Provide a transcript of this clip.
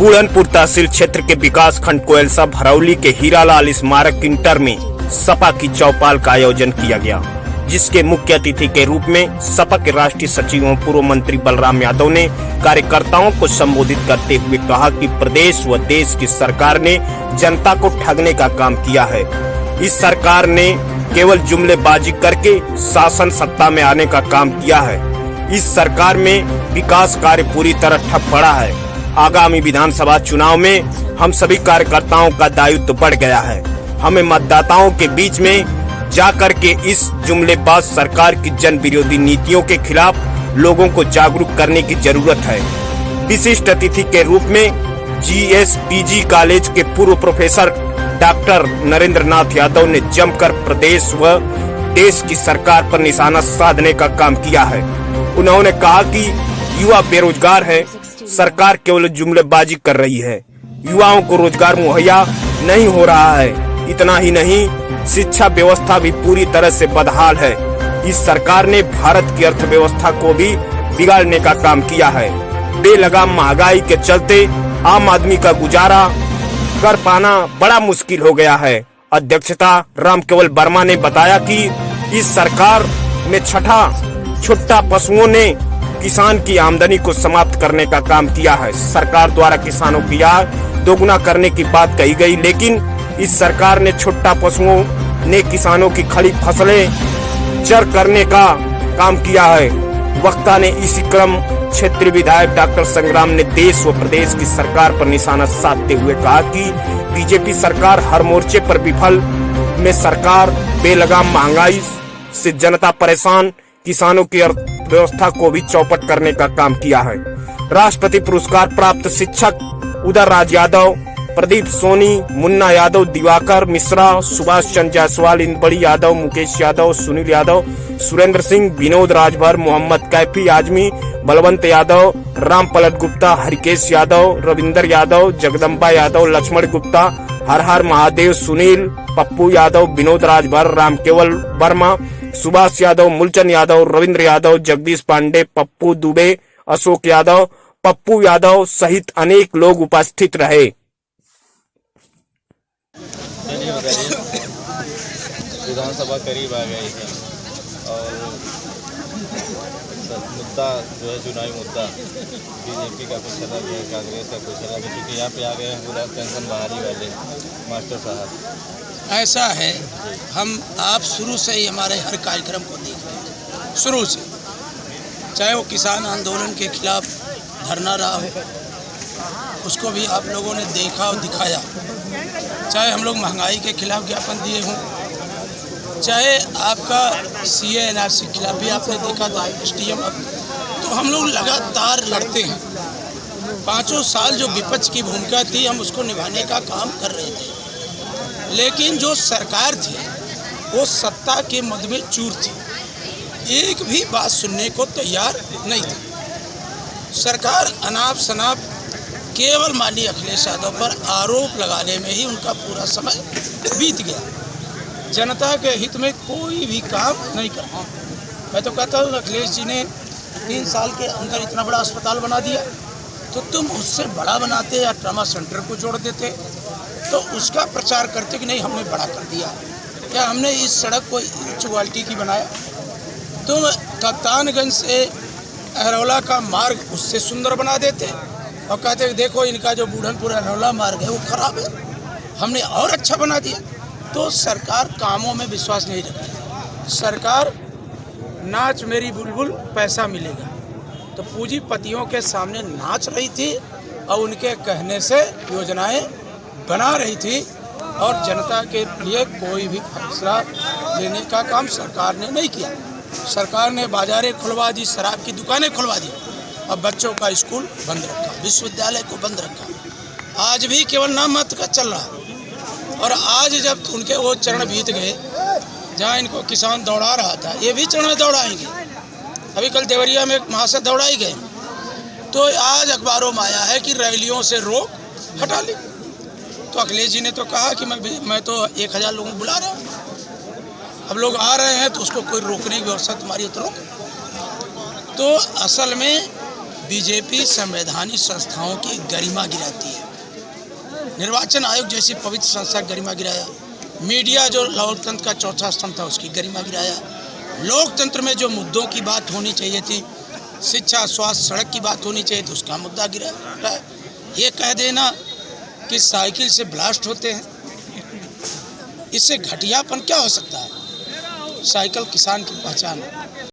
बूढ़नपुर तहसील क्षेत्र के विकास खंड कोयलसा भरौली के हीरालाल स्मारक इंटर में सपा की चौपाल का आयोजन किया गया, जिसके मुख्य अतिथि के रूप में सपा के राष्ट्रीय सचिव एवं पूर्व मंत्री बलराम यादव ने कार्यकर्ताओं को संबोधित करते हुए कहा कि प्रदेश व देश की सरकार ने जनता को ठगने का काम किया है। इस सरकार ने केवल जुमलेबाजी करके शासन सत्ता में आने का काम किया है। इस सरकार में विकास कार्य पूरी तरह ठप पड़ा है। आगामी विधानसभा चुनाव में हम सभी कार्यकर्ताओं का दायित्व बढ़ गया है। हमें मतदाताओं के बीच में जाकर के इस जुमलेबाज सरकार की जन विरोधी नीतियों के खिलाफ लोगों को जागरूक करने की जरूरत है। विशिष्ट अतिथि के रूप में जीएसपीजी कॉलेज के पूर्व प्रोफेसर डॉक्टर नरेंद्र नाथ यादव ने जमकर प्रदेश व देश की सरकार पर निशाना साधने का काम किया है। उन्होंने कहा कि युवा बेरोजगार है, सरकार केवल जुमलेबाजी कर रही है, युवाओं को रोजगार मुहैया नहीं हो रहा है। इतना ही नहीं, शिक्षा व्यवस्था भी पूरी तरह से बदहाल है। इस सरकार ने भारत की अर्थव्यवस्था को भी बिगाड़ने का काम किया है। बेलगाम महंगाई के चलते आम आदमी का गुजारा कर पाना बड़ा मुश्किल हो गया है। अध्यक्षता रामकेवल वर्मा ने बताया कि इस सरकार में छुट्टा पशुओं ने किसान की आमदनी को समाप्त करने का काम किया है। सरकार द्वारा किसानों की आय दोगुना करने की बात कही गई, लेकिन इस सरकार ने छुट्टा पशुओं ने किसानों की खड़ी फसलें चर करने का काम किया है। वक्ता ने इसी क्रम क्षेत्रीय विधायक डॉक्टर संग्राम ने देश व प्रदेश की सरकार पर निशाना साधते हुए कहा कि बीजेपी सरकार हर मोर्चे पर विफल में सरकार बेलगाम महंगाई से जनता परेशान, किसानों की अर्थव्यवस्था को भी चौपट करने का काम किया है। राष्ट्रपति पुरस्कार प्राप्त शिक्षक उदय राज यादव, प्रदीप सोनी, मुन्ना यादव, दिवाकर मिश्रा, सुभाष चंद्र जायसवाल, इंदबड़ी यादव, मुकेश यादव, सुनील यादव, सुरेंद्र सिंह, विनोद राजभर, मोहम्मद कैफी आजमी, बलवंत यादव, राम पलट गुप्ता, हरिकेश यादव, रविंदर यादव, जगदम्बा यादव, लक्ष्मण गुप्ता, हर हर महादेव, सुनील, पप्पू यादव, विनोद राजभर, रामकेवल वर्मा, सुभाष यादव, मूलचंद यादव, रविंद्र यादव, जगदीश पांडे, पप्पू दुबे, अशोक यादव, पप्पू यादव सहित अनेक लोग उपस्थित रहे। विधानसभा करीब आ गई है और मुद्दा जो है चुनावी मुद्दा बीजेपी का कुछ अलग है, कांग्रेस का कुछ अलग है, क्योंकि यहाँ पे आ गए हैं पूरा पेंशन बहाली वाले मास्टर साहब। ऐसा है, हम आप शुरू से ही हमारे हर कार्यक्रम को देख रहे हैं, शुरू से, चाहे वो किसान आंदोलन के खिलाफ धरना रहा हो, उसको भी आप लोगों ने देखा और दिखाया, चाहे हम लोग महंगाई के खिलाफ ज्ञापन दिए हों, चाहे आपका CA NRC के खिलाफ भी आपने देखा था, STM। तो हम लोग लगातार लड़ते हैं। 5 साल जो विपक्ष की भूमिका थी, हम उसको निभाने का काम कर रहे थे, लेकिन जो सरकार थी वो सत्ता के मद में चूर थी, एक भी बात सुनने को तैयार नहीं थी। सरकार अनाप शनाप केवल माननीय अखिलेश यादव पर आरोप लगाने में ही उनका पूरा समय बीत गया। जनता के हित में कोई भी काम नहीं करता। मैं तो कहता हूँ अखिलेश जी ने 3 साल के अंदर इतना बड़ा अस्पताल बना दिया, तो तुम उससे बड़ा बनाते या ट्रामा सेंटर को जोड़ देते तो उसका प्रचार करते कि नहीं हमने बड़ा कर दिया, क्या हमने इस सड़क को उच्च क्वालिटी की बनाया। तुम कप्तानगंज से अहरौला का मार्ग उससे सुंदर बना देते और कहते देखो इनका जो बूढ़नपुर अहरौला मार्ग है वो खराब है, हमने और अच्छा बना दिया। तो सरकार कामों में विश्वास नहीं रखती। सरकार नाच मेरी बुलबुल पैसा मिलेगा, तो पूंजीपतियों के सामने नाच रही थी और उनके कहने से योजनाएं बना रही थी और जनता के लिए कोई भी फैसला लेने का काम सरकार ने नहीं किया। सरकार ने बाजारें खुलवा दी, शराब की दुकानें खुलवा दी और बच्चों का स्कूल बंद रखा, विश्वविद्यालय को बंद रखा। आज भी केवल नाम मात्र का चल रहा है। और आज जब उनके वो चरण बीत गए जहाँ इनको किसान दौड़ा रहा था, ये भी चरण दौड़ाएंगे। अभी कल देवरिया में महाशय दौड़ाई गए, तो आज अखबारों में आया है कि रैलियों से रोक हटा ली। तो अखिलेश जी ने तो कहा कि मैं तो 1000 लोगों को बुला रहा हूँ, अब लोग आ रहे हैं तो उसको कोई रोकने की व्यवस्था तुम्हारी तो रोक। तो असल में बीजेपी संवैधानिक संस्थाओं की गरिमा गिराती है। निर्वाचन आयोग जैसी पवित्र संस्था गरिमा गिराया, मीडिया जो लोकतंत्र का चौथा स्तंभ था उसकी गरिमा गिराया, लोकतंत्र में जो मुद्दों की बात होनी चाहिए थी, शिक्षा, स्वास्थ्य, सड़क की बात होनी चाहिए थी, उसका मुद्दा गिरा। ये कह देना कि साइकिल से ब्लास्ट होते हैं, इससे घटियापन क्या हो सकता है। साइकिल किसान की पहचान है।